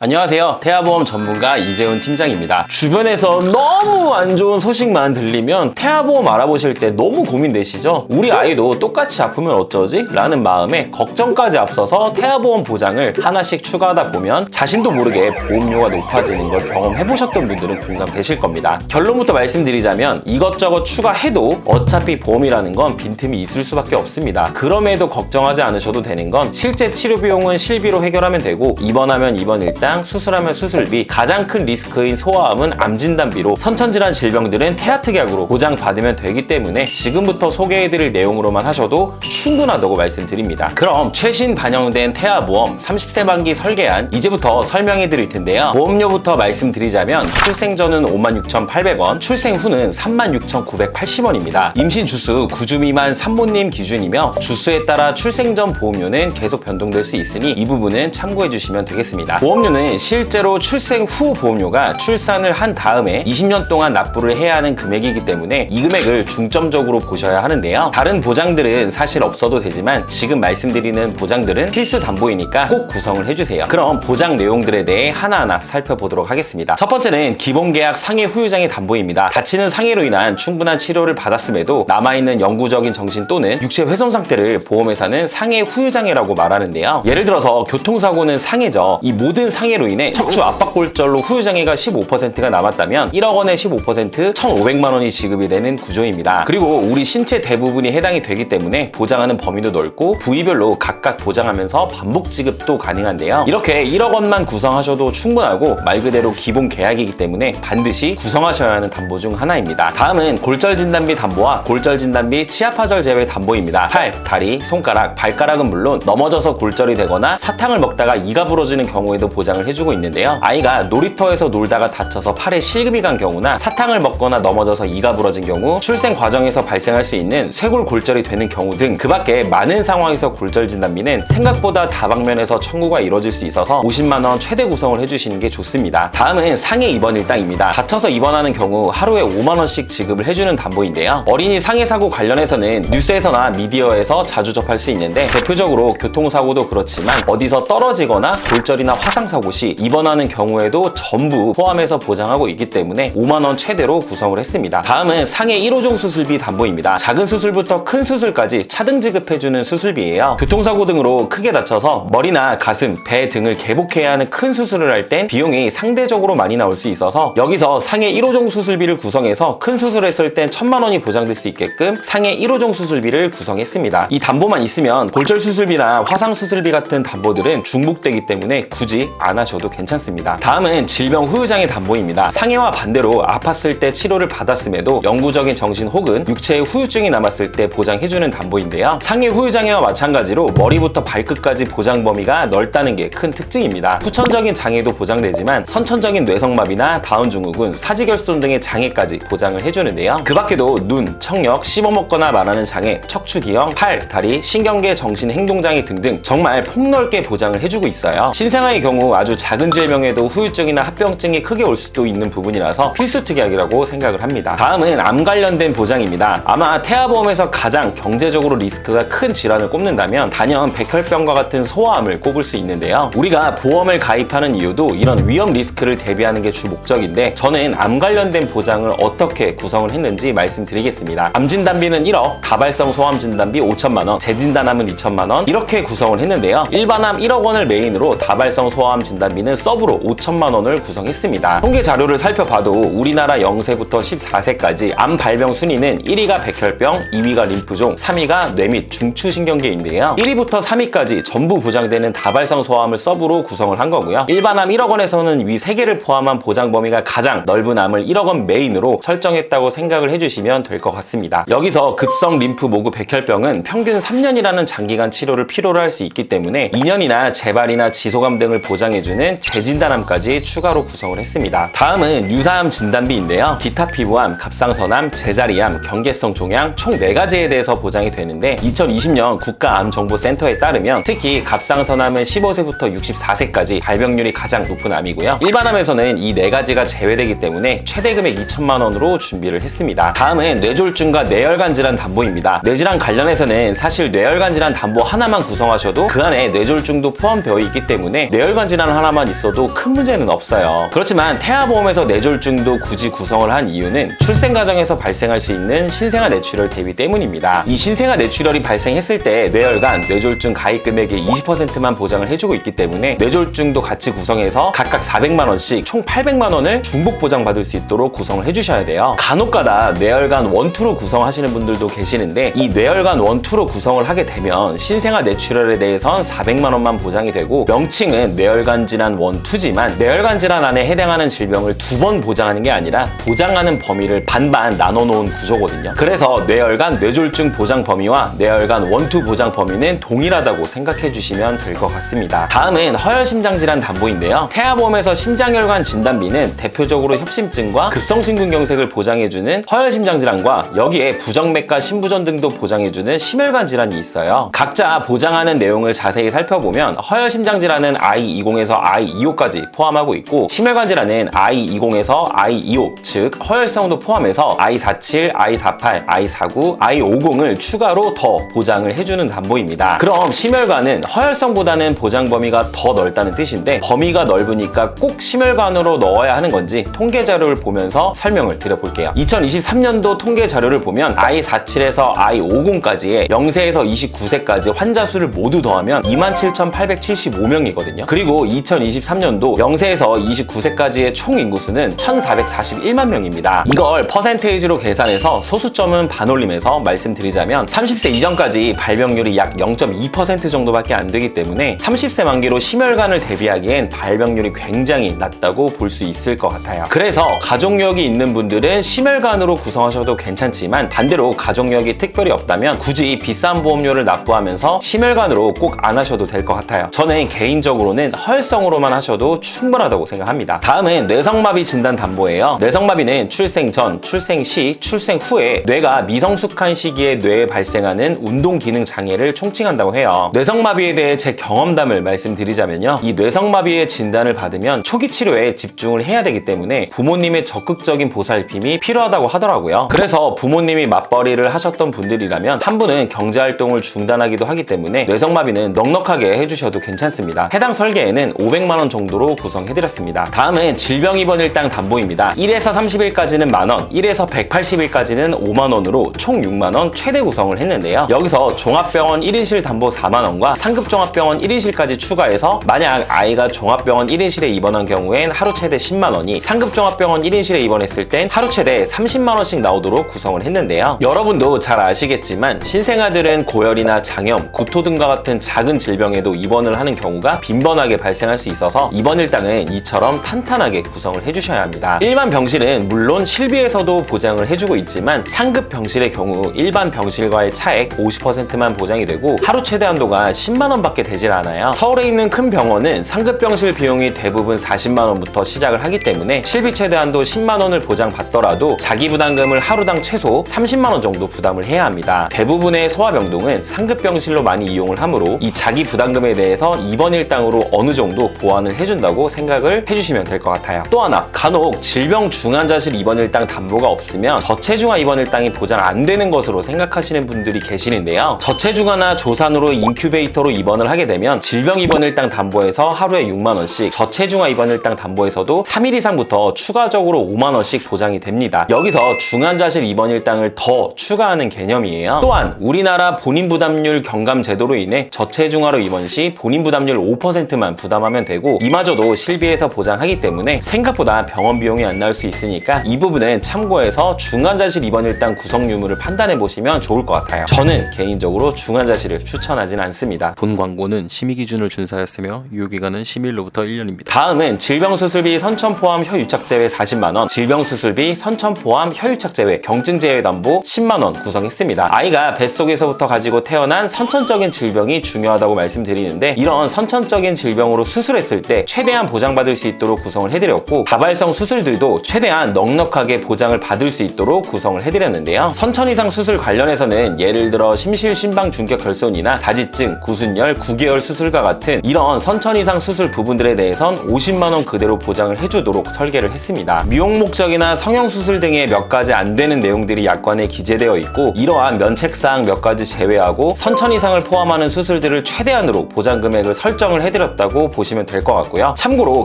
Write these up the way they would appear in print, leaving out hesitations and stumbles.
안녕하세요. 태아보험 전문가 이재훈 팀장입니다. 주변에서 너무 안 좋은 소식만 들리면 태아보험 알아보실 때 너무 고민되시죠? 우리 아이도 똑같이 아프면 어쩌지? 라는 마음에 걱정까지 앞서서 태아보험 보장을 하나씩 추가하다 보면 자신도 모르게 보험료가 높아지는 걸 경험해보셨던 분들은 공감되실 겁니다. 결론부터 말씀드리자면 이것저것 추가해도 어차피 보험이라는 건 빈틈이 있을 수밖에 없습니다. 그럼에도 걱정하지 않으셔도 되는 건 실제 치료 비용은 실비로 해결하면 되고 입원하면 입원 일당, 수술하면 수술비, 가장 큰 리스크인 소아암은 암진단비로, 선천질환 질병들은 태아특약으로 보장받으면 되기 때문에 지금부터 소개해드릴 내용으로만 하셔도 충분하다고 말씀드립니다. 그럼 최신 반영된 태아보험 30세 만기 설계안 이제부터 설명해드릴 텐데요. 보험료부터 말씀드리자면 출생 전은 56,800원, 출생 후는 36,980원입니다. 임신 주수 9주 미만 산모님 기준이며 주수에 따라 출생 전 보험료는 계속 변동될 수 있으니 이 부분은 참고해주시면 되겠습니다. 보험료는 실제로 출생 후 보험료가 출산을 한 다음에 20년 동안 납부를 해야 하는 금액이기 때문에 이 금액을 중점적으로 보셔야 하는데요. 다른 보장들은 사실 없어도 되지만 지금 말씀드리는 보장들은 필수 담보이니까 꼭 구성을 해주세요. 그럼 보장 내용들에 대해 하나하나 살펴보도록 하겠습니다. 첫 번째는 기본계약 상해 후유장애 담보입니다. 다치는 상해로 인한 충분한 치료를 받았음에도 남아있는 영구적인 정신 또는 육체 훼손 상태를 보험회사는 상해 후유장애라고 말하는데요. 예를 들어서 교통사고는 상해죠. 이 모든 상해로 인해 척추 압박골절로 후유장애가 15%가 남았다면 1억 원의 15% 1,500만 원이 지급이 되는 구조입니다. 그리고 우리 신체 대부분이 해당이 되기 때문에 보장하는 범위도 넓고 부위별로 각각 보장하면서 반복 지급도 가능한데요. 이렇게 1억 원만 구성하셔도 충분하고 말 그대로 기본 계약이기 때문에 반드시 구성하셔야 하는 담보 중 하나입니다. 다음은 골절진단비 담보와 골절진단비 치아파절 제외 담보입니다. 팔, 다리, 손가락, 발가락은 물론 넘어져서 골절이 되거나 사탕을 먹다가 이가 부러지는 경우에도 보장을 해주고 있는데요. 아이가 놀이터에서 놀다가 다쳐서 팔에 실금이 간 경우나 사탕을 먹거나 넘어져서 이가 부러진 경우, 출생 과정에서 발생할 수 있는 쇄골 골절이 되는 경우 등 그 밖에 많은 상황에서 골절 진단비는 생각보다 다방면에서 청구가 이루어질 수 있어서 50만 원 최대 구성을 해주시는 게 좋습니다. 다음은 상해 입원 일당입니다. 다쳐서 입원하는 경우 하루에 5만 원씩 지급을 해주는 담보인데요. 어린이 상해 사고 관련해서는 뉴스에서나 미디어에서 자주 접할 수 있는데 대표적으로 교통사고도 그렇지만 어디서 떨어지거나 골절이나 화상사고 시 입원하는 경우에도 전부 포함해서 보장하고 있기 때문에 5만 원 최대로 구성을 했습니다. 다음은 상해 1호종 수술비 담보입니다. 작은 수술부터 큰 수술까지 차등 지급해주는 수술비예요. 교통사고 등으로 크게 다쳐서 머리나 가슴, 배 등을 개복해야 하는 큰 수술을 할 땐 비용이 상대적으로 많이 나올 수 있어서 여기서 상해 1호종 수술비를 구성해서 큰 수술했을 땐 1,000만 원이 보장될 수 있게끔 상해 1호종 수술비를 구성했습니다. 이 담보만 있으면 골절 수술비나 화상 수술비 같은 담보들은 중복되기 때문에 굳이 안 하셔도 괜찮습니다. 다음은 질병 후유장애 담보입니다. 상해와 반대로 아팠을 때 치료를 받았음에도 영구적인 정신 혹은 육체의 후유증이 남았을 때 보장해주는 담보인데요. 상해 후유장애와 마찬가지로 머리부터 발끝까지 보장 범위가 넓다는 게 큰 특징입니다. 후천적인 장애도 보장되지만 선천적인 뇌성마비나 다운증후군, 사지결손 등의 장애까지 보장을 해주는데요. 그 밖에도 눈, 청력, 씹어먹거나 말하는 장애, 척추기형, 팔, 다리, 신경계, 정신행동장애 등등 정말 폭넓게 보장을 해주고 있어요. 신생아의 경우 아주 작은 질병에도 후유증이나 합병증이 크게 올 수도 있는 부분이라서 필수 특약이라고 생각을 합니다. 다음은 암 관련된 보장입니다. 아마 태아보험에서 가장 경제적으로 리스크가 큰 질환을 꼽는다면 단연 백혈병과 같은 소아암을 꼽을 수 있는데요. 우리가 보험을 가입하는 이유도 이런 위험 리스크를 대비하는 게 주 목적인데 저는 암 관련된 보장을 어떻게 구성을 했는지 말씀드리겠습니다. 암진단비는 1억, 다발성 소암 진단비 5천만 원, 재진단암은 2천만 원 이렇게 구성을 했는데요. 일반암 1억 원을 메인으로 다발성 소아암 진단비는 서브로 5천만 원을 구성했습니다. 통계 자료를 살펴봐도 우리나라 0세부터 14세까지 암 발병 순위는 1위가 백혈병, 2위가 림프종, 3위가 뇌 및 중추신경계인데요. 1위부터 3위까지 전부 보장되는 다발성 소아암을 서브로 구성을 한 거고요. 일반암 1억 원에서는 위 3개를 포함한 보장 범위가 가장 넓은 암을 1억 원 메인으로 설정했다고 생각을 해주시면 될 것 같습니다. 여기서 급성 림프 모구 백혈병은 평균 3년이라는 장기간 치료를 필요로 할 수 있기 때문에 2년이나 재발이나 지소감 등을 보장해주는 재진단암까지 추가로 구성을 했습니다. 다음은 유사암 진단비인데요. 기타 피부암, 갑상선암, 제자리암, 경계성 종양 총 4가지에 대해서 보장이 되는데 2020년 국가암정보센터에 따르면 특히 갑상선암은 15세부터 64세까지 발병률이 가장 높은 암이고요. 일반암에서는 이 4가지가 제외되기 때문에 최대 금액 2천만 원으로 준비를 했습니다. 다음은 뇌졸중과 뇌혈관 질환 담보입니다. 뇌질환 관련해서는 사실 뇌혈관 질환 담보 하나만 구성하셔도 그 안에 뇌졸중도 포함되어 있기 때문에 뇌혈관 질환 뇌혈관 하나만 있어도 큰 문제는 없어요. 그렇지만 태아보험에서 뇌졸중도 굳이 구성을 한 이유는 출생 과정에서 발생할 수 있는 신생아 뇌출혈 대비 때문입니다. 이 신생아 뇌출혈이 발생했을 때 뇌혈관, 뇌졸중 가입 금액의 20%만 보장을 해주고 있기 때문에 뇌졸중도 같이 구성해서 각각 400만 원씩 총 800만 원을 중복 보장받을 수 있도록 구성을 해주셔야 돼요. 간혹가다 뇌혈관 1, 2로 구성하시는 분들도 계시는데 이 뇌혈관 1, 2로 구성을 하게 되면 신생아 뇌출혈에 대해선 400만 원만 보장이 되고 명칭은 뇌혈관 질환 1, 2지만 뇌혈관 질환 안에 해당하는 질병을 2번 보장하는 게 아니라 보장하는 범위를 반반 나눠놓은 구조거든요. 그래서 뇌혈관 뇌졸중 보장 범위와 뇌혈관 1, 2 보장 범위는 동일하다고 생각해 주시면 될 것 같습니다. 다음은 허혈심장질환 담보인데요. 태아보험에서 심장혈관 진단비는 대표적으로 협심증과 급성심근경색을 보장해주는 허혈심장질환과 여기에 부정맥과 심부전 등도 보장해주는 심혈관 질환이 있어요. 각자 보장하는 내용을 자세히 살펴보면 허혈심장질환은 I20에서 I25까지 포함하고 있고 심혈관 질환은 I20에서 I25, 즉 허혈성도 포함해서 I47, I48, I49, I50을 추가로 더 보장을 해주는 담보입니다. 그럼 심혈관은 허혈성보다는 보장 범위가 더 넓다는 뜻인데 범위가 넓으니까 꼭 심혈관으로 넣어야 하는 건지 통계 자료를 보면서 설명을 드려볼게요. 2023년도 통계 자료를 보면 I47에서 I50까지의 0세에서 29세까지 환자 수를 모두 더하면 27,875명이거든요. 그리고 2023년도 0세에서 29세까지의 총 인구수는 1,441만 명입니다. 이걸 퍼센테이지로 계산해서 소수점은 반올림해서 말씀드리자면 30세 이전까지 발병률이 약 0.2% 정도밖에 안 되기 때문에 30세 만기로 심혈관을 대비하기엔 발병률이 굉장히 낮다고 볼 수 있을 것 같아요. 그래서 가족력이 있는 분들은 심혈관으로 구성하셔도 괜찮지만 반대로 가족력이 특별히 없다면 굳이 비싼 보험료를 납부하면서 심혈관으로 꼭 안 하셔도 될 것 같아요. 저는 개인적으로는 허혈성으로만 하셔도 충분하다고 생각합니다. 다음은 뇌성마비 진단 담보예요. 뇌성마비는 출생 전, 출생 시, 출생 후에 뇌가 미성숙한 시기에 뇌에 발생하는 운동 기능 장애를 총칭한다고 해요. 뇌성마비에 대해 제 경험담을 말씀드리자면요. 이 뇌성마비의 진단을 받으면 초기 치료에 집중을 해야 되기 때문에 부모님의 적극적인 보살핌이 필요하다고 하더라고요. 그래서 부모님이 맞벌이를 하셨던 분들이라면 한 분은 경제활동을 중단하기도 하기 때문에 뇌성마비는 넉넉하게 해주셔도 괜찮습니다. 해당 설계에는 500만 원 정도로 구성해드렸습니다. 다음은 질병입원일당 담보입니다. 1에서 30일까지는 만원, 1에서 180일까지는 5만원으로 총 6만원 최대 구성을 했는데요. 여기서 종합병원 1인실 담보 4만원과 상급종합병원 1인실까지 추가해서 만약 아이가 종합병원 1인실에 입원한 경우엔 하루 최대 10만원이, 상급종합병원 1인실에 입원했을 땐 하루 최대 30만원씩 나오도록 구성을 했는데요. 여러분도 잘 아시겠지만 신생아들은 고열이나 장염, 구토 등과 같은 작은 질병에도 입원을 하는 경우가 빈번하게 발생할 수 있어서 입원일당은 이처럼 탄탄하게 구성을 해주셔야 합니다. 일반 병실은 물론 실비에서도 보장을 해주고 있지만 상급 병실의 경우 일반 병실과의 차액 50%만 보장이 되고 하루 최대 한도가 10만원 밖에 되질 않아요. 서울에 있는 큰 병원은 상급 병실 비용이 대부분 40만원부터 시작을 하기 때문에 실비 최대 한도 10만원을 보장받더라도 자기 부담금을 하루당 최소 30만원 정도 부담을 해야 합니다. 대부분의 소아병동은 상급 병실로 많이 이용을 하므로 이 자기 부담금에 대해서 입원일당으로 어느 정도 보완을 해준다고 생각을 해주시면 될 것 같아요. 또 하나, 간혹 질병 중환자실 입원일당 담보가 없으면 저체중아 입원일당이 보장 안 되는 것으로 생각하시는 분들이 계시는데요. 저체중아나 조산으로 인큐베이터로 입원을 하게 되면 질병 입원일당 담보에서 하루에 6만원씩, 저체중아 입원일당 담보에서도 3일 이상부터 추가적으로 5만원씩 보장이 됩니다. 여기서 중환자실 입원일당을 더 추가하는 개념이에요. 또한 우리나라 본인부담률 경감 제도로 인해 저체중아로 입원 시 본인부담률 5%만 부담하면 되고 이마저도 실비에서 보장하기 때문에 생각보다 병원 비용이 안 나올 수 있으니까 이 부분은 참고해서 중환자실 입원일당 구성 유무를 판단해 보시면 좋을 것 같아요. 저는 개인적으로 중환자실을 추천하진 않습니다. 본 광고는 심의 기준을 준수하였으며 유효기간은 10일로부터 1년입니다. 다음은 질병수술비 선천 포함 혀유착 제외 40만원, 질병수술비 선천 포함 혀유착 제외 경증 제외 담보 10만원 구성했습니다. 아이가 뱃속에서부터 가지고 태어난 선천적인 질병이 중요하다고 말씀드리는데 이런 선천적인 질병으로 수술했을 때 최대한 보장받을 수 있도록 구성을 해드렸고 다발성 수술들도 최대한 넉넉하게 보장을 받을 수 있도록 구성을 해드렸는데요. 선천 이상 수술 관련해서는 예를 들어 심실 심방 중격 결손이나 다지증, 구순열, 9개월 수술과 같은 이런 선천 이상 수술 부분들에 대해선 50만원 그대로 보장을 해주도록 설계를 했습니다. 미용 목적이나 성형 수술 등의 몇 가지 안 되는 내용들이 약관에 기재되어 있고 이러한 면책사항 몇 가지 제외하고 선천 이상을 포함하는 수술들을 최대한으로 보장 금액을 설정을 해드렸다고 보시면 될 것 같고요. 참고로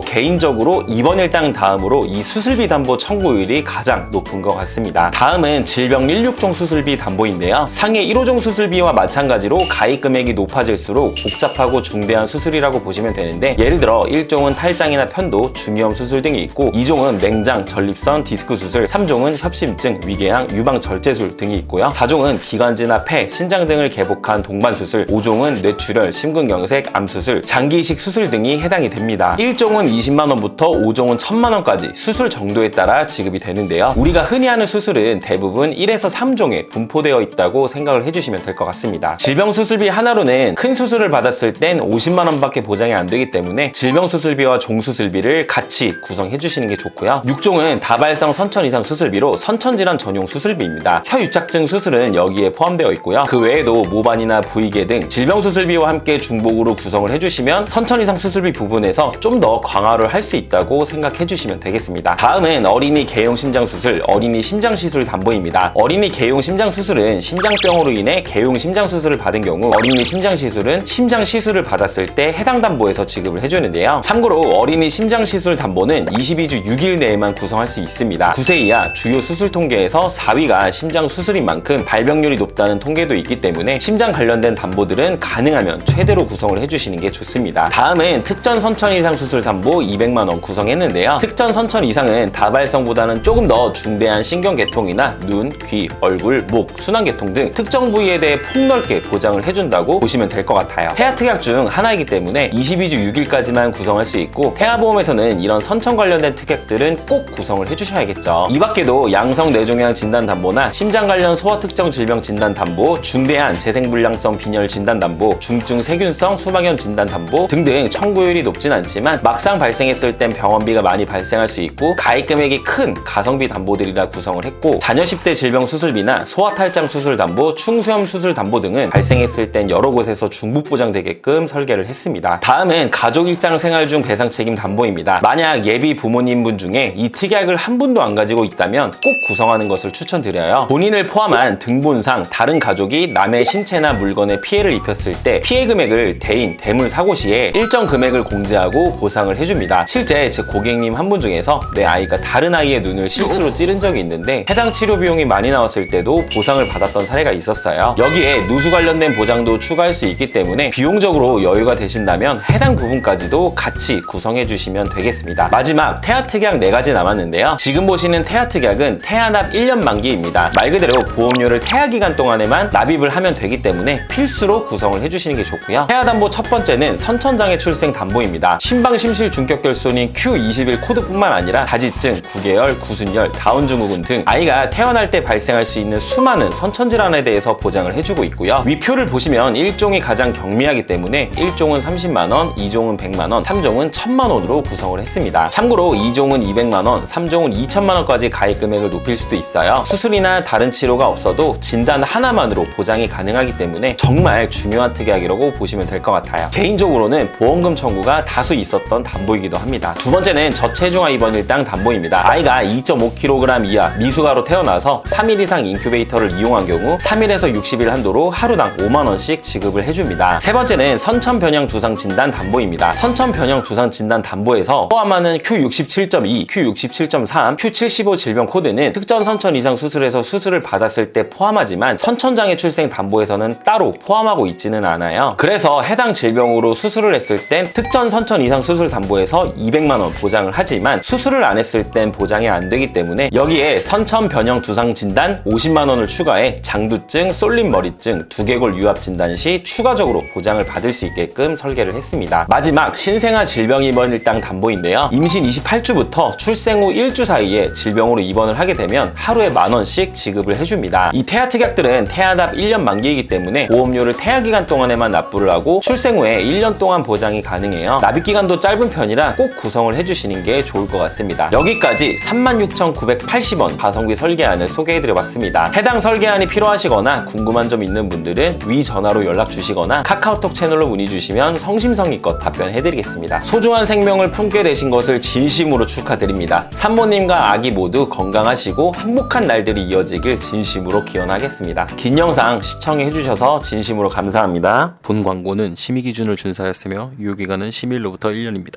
개인적으로 입원 일당 다음으로 이 수술비 담보 청구율이 가장 높은 것 같습니다. 다음은 질병 16종 수술비 담보인데요. 상해 1호종 수술비와 마찬가지로 가입 금액이 높아질수록 복잡하고 중대한 수술이라고 보시면 되는데, 예를 들어 1종은 탈장이나 편도, 중이염 수술 등이 있고 2종은 맹장, 전립선, 디스크 수술, 3종은 협심증, 위궤양, 유방 절제술 등이 있고요. 4종은 기관지나 폐, 신장 등을 개복한 동반 수술, 5종은 뇌출혈, 심근경색, 암수술, 장기 이식 수술 등이 해당이 됩니다. 1종은 20만원부터 5종은 1000만원까지 수술 정도에 따라 지급이 되는데요. 우리가 흔히 하는 수술은 대부분 1에서 3종에 분포되어 있다고 생각을 해주시면 될 것 같습니다. 질병 수술비 하나로는 큰 수술을 받았을 땐 50만원밖에 보장이 안 되기 때문에 질병 수술비와 종 수술비를 같이 구성해 주시는 게 좋고요. 6종은 다발성 선천 이상 수술비로 선천질환 전용 수술비입니다. 혀유착증 수술은 여기에 포함되어 있고요. 그 외에도 모반이나 부위계 등 질병 수술비와 함께 중복으로 구성을 해주시면 선천 이상 수술비 부분에서 좀 더 강화를 할 수 있다고 생각해 주시면 되겠습니다. 다음은 어린이 개용 심장 수술, 어린이 심장 시술 담보입니다. 어린이 개용 심장 수술은 심장병으로 인해 개용 심장 수술을 받은 경우, 어린이 심장 시술은 심장 시술을 받았을 때 해당 담보에서 지급을 해주는데요. 참고로 어린이 심장 시술 담보는 22주 6일 내에만 구성할 수 있습니다. 9세 이하 주요 수술 통계에서 4위가 심장 수술인 만큼 발병률이 높다는 통계도 있기 때문에 심장 관련된 담보들은 가능하면 최대로 구성을 해주시는 게 좋습니다. 다음은 특전 선천 이상 수술 담보 200만원 구성했는데요. 특전 선천 이상은 다발성보다는 조금 더 중대한 신경계통이나 눈, 귀, 얼굴, 목, 순환계통 등 특정 부위에 대해 폭넓게 보장을 해준다고 보시면 될 것 같아요. 태아 특약 중 하나이기 때문에 22주 6일까지만 구성할 수 있고, 태아보험에서는 이런 선천 관련된 특약들은 꼭 구성을 해주셔야겠죠. 이 밖에도 양성 뇌종양 진단 담보나 심장 관련 소아 특정 질병 진단 담보, 중대한 재생불량성 빈혈 진단 담보, 중증 세균성 수막염 진단 담보 등등 청구율이 높진 않지만 막상 발생했을 땐 병원비가 많이 발생할 수 있고 가입 금액이 큰 가성비 담보들이라 구성을 했고, 자녀 10대 질병 수술비나 소아 탈장 수술 담보, 충수염 수술 담보 등은 발생했을 땐 여러 곳에서 중복 보장되게끔 설계를 했습니다. 다음은 가족 일상생활 중 배상 책임 담보입니다. 만약 예비 부모님분 중에 이 특약을 한 분도 안 가지고 있다면 꼭 구성하는 것을 추천드려요. 본인을 포함한 등본상 다른 가족이 남의 신체나 물건에 피해를 입혔을 때 피해 금액을 대인, 대물 사고 시에 일정 금액을 공제하고 보상을 해줍니다. 실제 제 고객님 한 분 중에서 내 아이가 다른 아이의 눈을 실수로 찌른 적이 있는데 해당 치료 비용이 많이 나왔을 때도 보상을 받았던 사례가 있었어요. 여기에 누수 관련된 보장도 추가할 수 있기 때문에 비용적으로 여유가 되신다면 해당 부분까지도 같이 구성해 주시면 되겠습니다. 마지막 태아 특약 4가지 남았는데요. 지금 보시는 태아 특약은 태아납 1년 만기입니다. 말 그대로 보험료를 태아 기간 동안에만 납입을 하면 되기 때문에 필수로 구성을 해주시는 게 좋고요. 태아 담보 첫 번째는 선천장애 출생 담보입니다. 심방심실 중격결손인 Q21 코드뿐만 아니라 다지증, 구개열, 구순열, 다운 증후군 등 아이가 태어날 때 발생할 수 있는 수많은 선천질환에 대해서 보장을 해주고 있고요. 위표를 보시면 1종이 가장 경미하기 때문에 1종은 30만원, 2종은 100만원, 3종은 1000만원으로 구성을 했습니다. 참고로 2종은 200만원, 3종은 2000만원까지 가입 금액을 높일 수도 있어요. 수술이나 다른 치료가 없어도 진단 하나만으로 보장이 가능하기 때문에 정말 중요한 특약이라고 보시면 될 것 같아요. 개인적으로는 보험금 청구가 다수 있었던 담보이기도 합니다. 두 번째는 저체중아 입원 일당 담보입니다. 아이가 2.5kg 이하 미숙아로 태어나서 3일 이상 인큐베이터를 이용한 경우 3일에서 60일 한도로 하루당 5만원씩 지급을 해줍니다. 세 번째는 선천변형 두상 진단 담보입니다. 선천변형 두상 진단 담보에서 포함하는 Q67.2, Q67.3, Q75 질병 코드는 특전 선천 이상 수술에서 수술을 받았을 때 포함하지만 선천장애 출생 담보에서는 따로 포함하고 있지는 않아요. 그래서 해당 질병으로 수술을 했을 땐 특전 선천 이상 수술 담보에서 200만원 보장을 하지만 수술을 안 했을 땐 보장이 안 되기 때문에 여기에 선천 변형 두상 진단 50만원을 추가해 장두증, 쏠림 머리증, 두개골 유압 진단 시 추가적으로 보장을 받을 수 있게끔 설계를 했습니다. 마지막 신생아 질병 입원 일당 담보인데요. 임신 28주부터 출생 후 1주 사이에 질병으로 입원을 하게 되면 하루에 만원씩 지급을 해줍니다. 이 태아 특약들은 태아납 1년 만기이기 때문에 보험료를 태아 기간 동안에만 납부를 하고 출생 후에 1년 동안 보장이 가능해요. 납입 기간도 짧은 편이라 꼭 구성을 해주시는 게 좋을 것 같습니다. 여기까지 36,980원 가성비 설계안을 소개해드려봤습니다. 해당 설계안이 필요하시거나 궁금한 점 있는 분들은 위 전화로 연락 주시거나 카카오톡 채널로 문의 주시면 성심성의껏 답변해드리겠습니다. 소중한 생명을 품게 되신 것을 진심으로 축하드립니다. 산모님과 아기 모두 건강하시고 행복한 날들이 이어지길 진심으로 기원하겠습니다. 긴 영상 시청해주셔서 진심으로 감사합니다. 본 광고는 심의 기준을 준수하였으며 유효기 유효기간은 10일로부터 1년입니다.